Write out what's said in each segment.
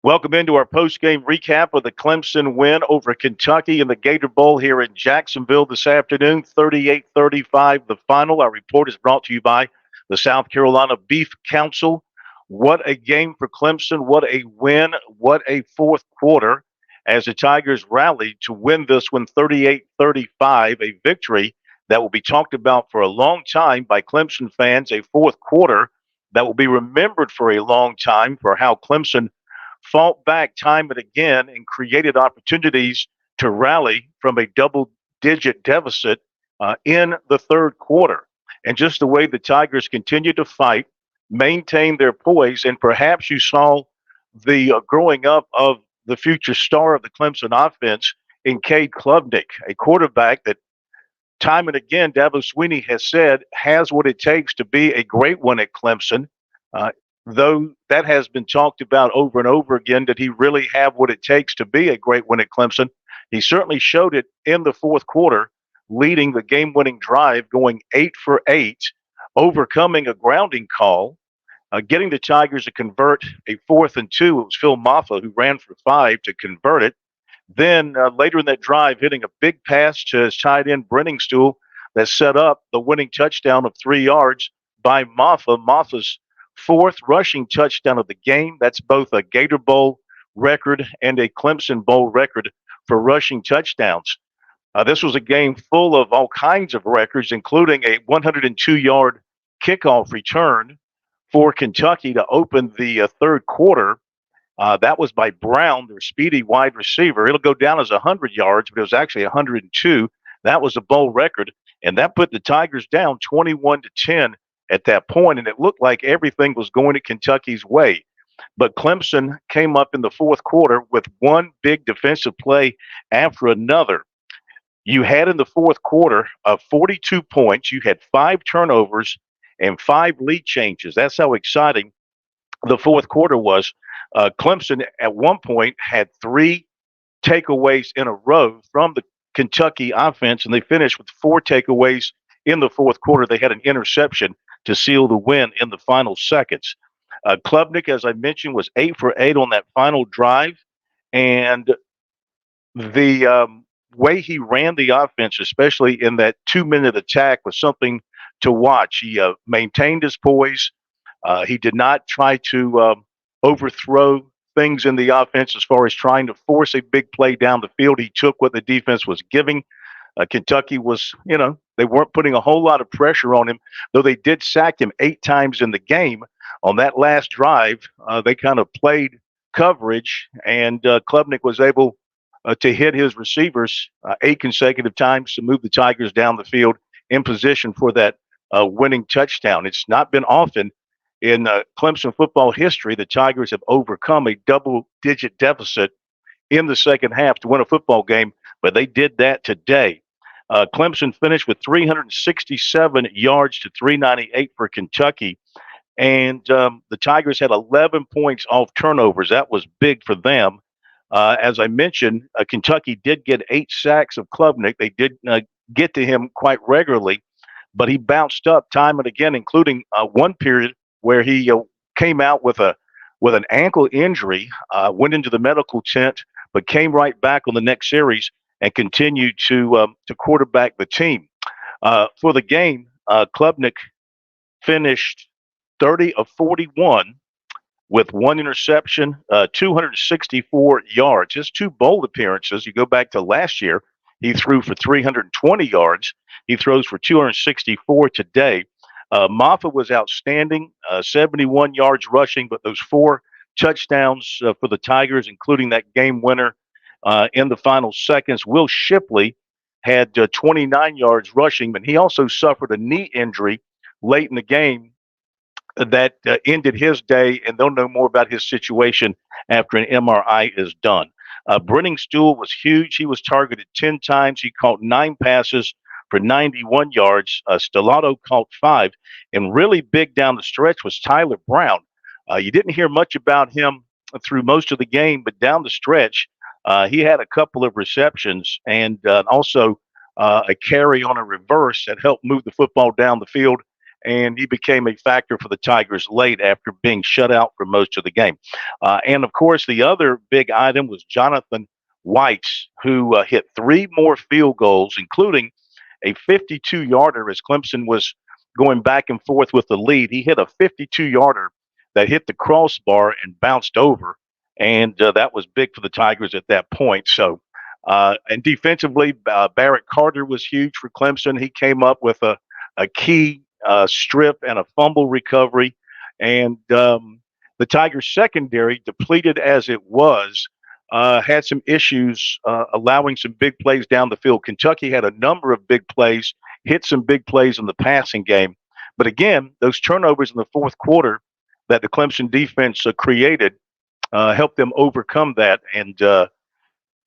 Welcome into our post-game recap of the Clemson win over Kentucky in the Gator Bowl here in Jacksonville this afternoon, 38-35 the final. Our report is brought to you by the South Carolina Beef Council. What a game for Clemson. What a win. What a fourth quarter as the Tigers rallied to win this one 38-35, a victory that will be talked about for a long time by Clemson fans, a fourth quarter that will be remembered for a long time for how Clemson fought back time and again and created opportunities to rally from a double digit deficit in the third quarter. And just the way the Tigers continued to fight, maintain their poise, and perhaps you saw the growing up of the future star of the Clemson offense in Cade Klubnik, a quarterback that time and again Dabo Swinney has said has what it takes to be a great one at Clemson. Uh, though that has been talked about over and over again, did he really have what it takes to be a great one at Clemson? He certainly showed it in the fourth quarter, leading the game winning drive, going 8 for 8, overcoming a grounding call, getting the Tigers to convert a 4th and 2. It was Phil Maffa who ran for 5 to convert it. Then later in that drive, hitting a big pass to his tight end Brenningstool that set up the winning touchdown of 3 yards by Maffa. Maffa's fourth rushing touchdown of the game. That's both a Gator Bowl record and a Clemson Bowl record for rushing touchdowns. This was a game full of all kinds of records, including a 102-yard kickoff return for Kentucky to open the third quarter. That was by Brown, their speedy wide receiver. It'll go down as 100 yards, but it was actually 102. That was a bowl record, and that put the Tigers down 21-10 at that point, and it looked like everything was going to Kentucky's way. But Clemson came up in the fourth quarter with one big defensive play after another. You had in the fourth quarter 42 points. You had 5 turnovers and 5 lead changes. That's how exciting the fourth quarter was. Clemson at one point had 3 takeaways in a row from the Kentucky offense, and they finished with 4 takeaways in the fourth quarter. They had an interception to seal the win in the final seconds. Klubnik, as I mentioned, was 8 for 8 on that final drive, and the way he ran the offense, especially in that 2-minute attack, was something to watch. He maintained his poise. He did not try to overthrow things in the offense as far as trying to force a big play down the field. He took what the defense was giving. Kentucky was, they weren't putting a whole lot of pressure on him, though they did sack him 8 times in the game. On that last drive, they kind of played coverage, and Klubnik was able to hit his receivers 8 consecutive times to move the Tigers down the field in position for that winning touchdown. It's not been often in Clemson football history the Tigers have overcome a double-digit deficit in the second half to win a football game, but they did that today. Clemson finished with 367 yards to 398 for Kentucky, and the Tigers had 11 points off turnovers. That was big for them. As I mentioned, Kentucky did get 8 sacks of Klubnik. They did get to him quite regularly, but he bounced up time and again, including one period where he came out with an ankle injury, went into the medical tent, but came right back on the next series and continued to quarterback the team. For the game, Klubnik finished 30 of 41 with 1 interception, 264 yards. His 2 bowl appearances, you go back to last year, he threw for 320 yards. He throws for 264 today. Maffa was outstanding, 71 yards rushing, but those 4 touchdowns for the Tigers, including that game winner in the final seconds. Will Shipley had 29 yards rushing, but he also suffered a knee injury late in the game that ended his day, and they'll know more about his situation after an MRI is done. Brenningstool was huge. He was targeted 10 times. He caught 9 passes for 91 yards. Stellato caught 5. And really big down the stretch was Tyler Brown. You didn't hear much about him through most of the game, but down the stretch, he had a couple of receptions and also a carry on a reverse that helped move the football down the field and he became a factor for the Tigers late after being shut out for most of the game. And of course, the other big item was Jonathan Whites, who hit 3 more field goals, including a 52-yarder as Clemson was going back and forth with the lead. He hit a 52-yarder that hit the crossbar and bounced over, and that was big for the Tigers at that point. So, and defensively, Barrett Carter was huge for Clemson. He came up with a key strip and a fumble recovery, and the Tigers secondary, depleted as it was, had some issues allowing some big plays down the field. Kentucky had a number of big plays, hit some big plays in the passing game. But again, those turnovers in the fourth quarter that the Clemson defense created helped them overcome that. And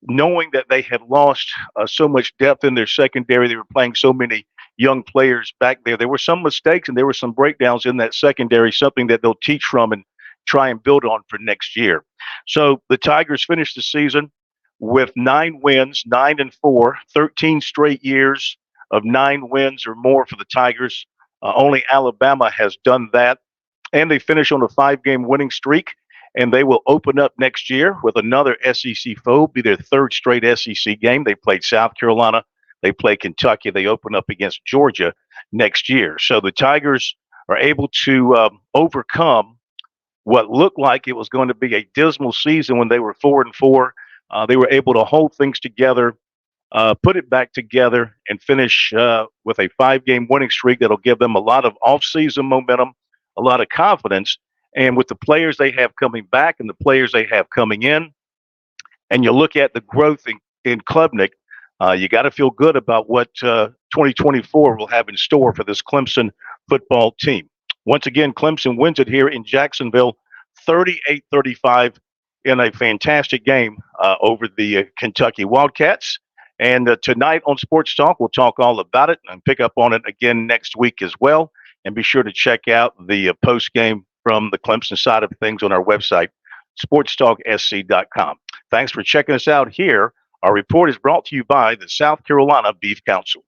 knowing that they had lost so much depth in their secondary, they were playing so many young players back there. There were some mistakes and there were some breakdowns in that secondary, something that they'll teach from and try and build on for next year. So the Tigers finished the season with 9 wins, 9-4, 13 straight years of 9 wins or more for the Tigers. Only Alabama has done that. And they finish on a 5-game winning streak. And they will open up next year with another SEC foe, be their 3rd straight SEC game. They played South Carolina. They play Kentucky. They open up against Georgia next year. So the Tigers are able to overcome what looked like it was going to be a dismal season when they were 4-4. They were able to hold things together, put it back together, and finish with a 5-game winning streak that'll give them a lot of offseason momentum, a lot of confidence. And with the players they have coming back and the players they have coming in, and you look at the growth in Klubnik, you got to feel good about what 2024 will have in store for this Clemson football team. Once again, Clemson wins it here in Jacksonville, 38-35 in a fantastic game over the Kentucky Wildcats. And tonight on Sports Talk, we'll talk all about it and pick up on it again next week as well. And be sure to check out the post game from the Clemson side of things on our website, sportstalksc.com. Thanks for checking us out here. Our report is brought to you by the South Carolina Beef Council.